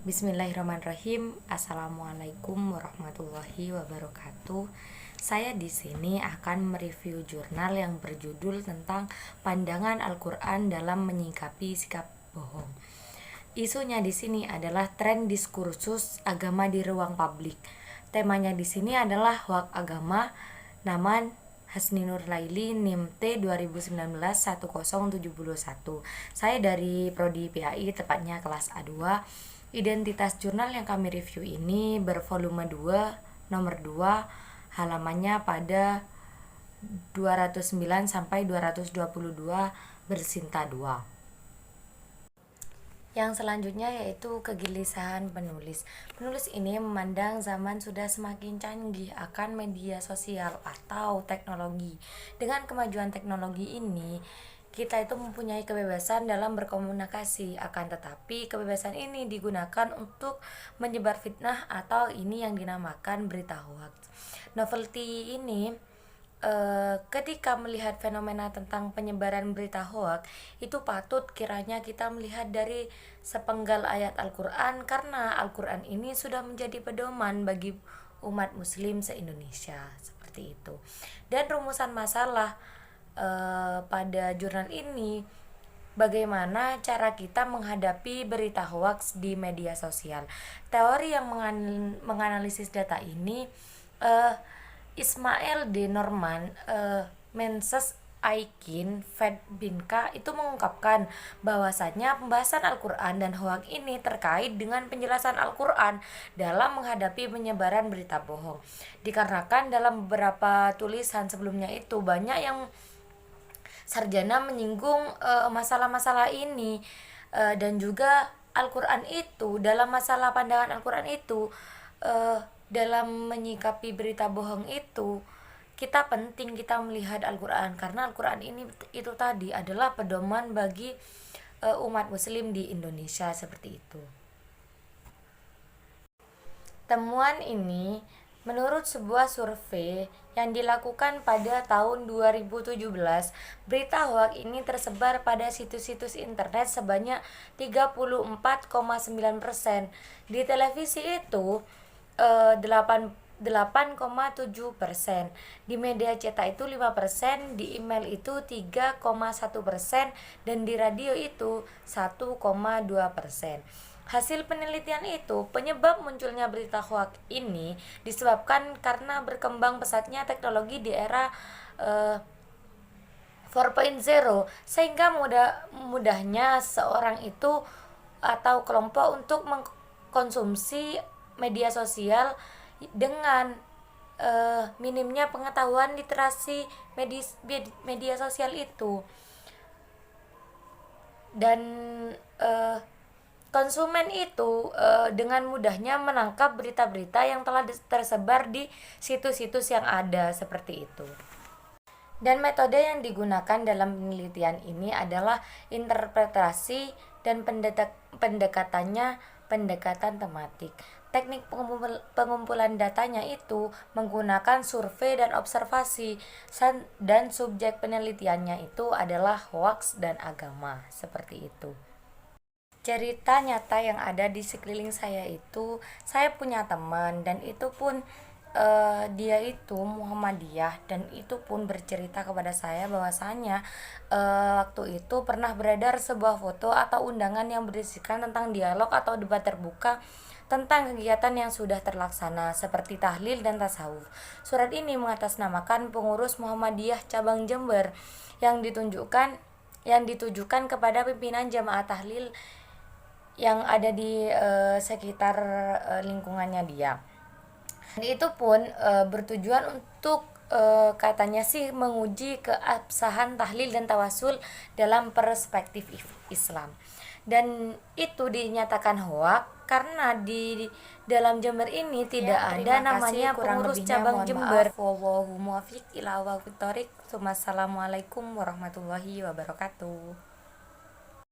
Bismillahirrahmanirrahim. Assalamualaikum warahmatullahi wabarakatuh. Saya di sini akan mereview jurnal yang berjudul tentang pandangan Al-Quran dalam menyikapi sikap bohong. Isunya di sini adalah tren diskursus agama di ruang publik. Temanya di sini adalah hoak agama. Nama Hasni Nurlaili, NIM T 2019-1071. Saya dari Prodi PAI, tepatnya kelas A2. Identitas jurnal yang kami review ini bervolume 2, nomor 2, halamannya pada 209 sampai 222, bersinta 2. Yang selanjutnya yaitu kegelisahan penulis. Penulis ini memandang zaman sudah semakin canggih akan media sosial atau teknologi. Dengan kemajuan teknologi ini, kita itu mempunyai kebebasan dalam berkomunikasi, akan tetapi kebebasan ini digunakan untuk menyebar fitnah atau ini yang dinamakan berita hoax. Novelty ini ketika melihat fenomena tentang penyebaran berita hoax, itu patut kiranya kita melihat dari sepenggal ayat Al-Quran, karena Al-Quran ini sudah menjadi pedoman bagi umat muslim se-Indonesia, seperti itu. Dan rumusan masalah pada jurnal ini, bagaimana cara kita menghadapi berita hoax di media sosial. Teori yang menganalisis data ini, Ismail D. Norman, Menses Aikin, Fedbinka itu mengungkapkan bahwasanya pembahasan Al-Quran dan hoax ini terkait dengan penjelasan Al-Quran dalam menghadapi penyebaran berita bohong. Dikarenakan dalam beberapa tulisan sebelumnya itu banyak yang sarjana menyinggung masalah-masalah ini, dan juga Al-Quran itu, dalam masalah pandangan Al-Quran itu, dalam menyikapi berita bohong itu, kita penting kita melihat Al-Quran, karena Al-Quran ini itu tadi adalah pedoman bagi umat muslim di Indonesia, seperti itu. Temuan ini menurut sebuah survei yang dilakukan pada tahun 2017, berita hoax ini tersebar pada situs-situs internet sebanyak 34,9%. Di televisi itu 8,7%, di media cetak itu 5%, di email itu 3,1%, dan di radio itu 1,2%. Hasil penelitian itu, penyebab munculnya berita hoax ini disebabkan karena berkembang pesatnya teknologi di era 4.0, sehingga mudahnya seorang itu atau kelompok untuk mengkonsumsi media sosial dengan minimnya pengetahuan literasi media sosial itu. Dan konsumen itu dengan mudahnya menangkap berita-berita yang telah tersebar di situs-situs yang ada, seperti itu. Dan metode yang digunakan dalam penelitian ini adalah interpretasi, dan pendekatannya pendekatan tematik. Teknik pengumpulan datanya itu menggunakan survei dan observasi, dan subjek penelitiannya itu adalah hoax dan agama, seperti itu. Cerita nyata yang ada di sekeliling saya itu, saya punya teman, dan itu pun dia itu Muhammadiyah, dan itu pun bercerita kepada saya bahwasanya waktu itu pernah beredar sebuah foto atau undangan yang berisikan tentang dialog atau debat terbuka tentang kegiatan yang sudah terlaksana seperti tahlil dan tasawuf. Surat ini mengatasnamakan pengurus Muhammadiyah cabang Jember yang ditujukan kepada pimpinan jamaah tahlil yang ada di sekitar lingkungannya dia. Dan itu pun bertujuan untuk katanya sih menguji keabsahan tahlil dan tawasul dalam perspektif Islam. Dan itu dinyatakan hoak karena di dalam Jember ini tidak ada namanya pengurus cabang Jember. Wassalamualaikum warahmatullahi wabarakatuh.